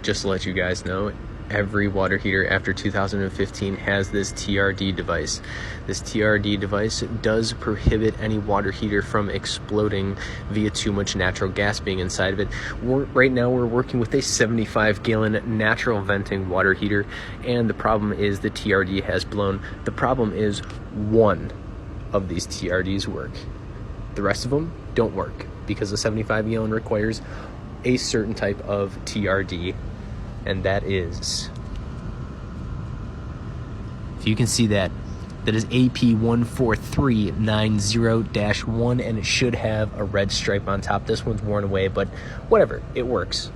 just to let you guys know, every water heater after 2015 has this TRD device. This TRD device does prohibit any water heater from exploding via too much natural gas being inside of it. Right now we're working with a 75-gallon natural venting water heater, and the problem is the TRD has blown. The problem is one of these TRDs work. The rest of them don't work because the 75-gallon requires a certain type of TRD, and that is, if you can see that is AP14390-1, and it should have a red stripe on top. This one's worn away, but whatever, it works.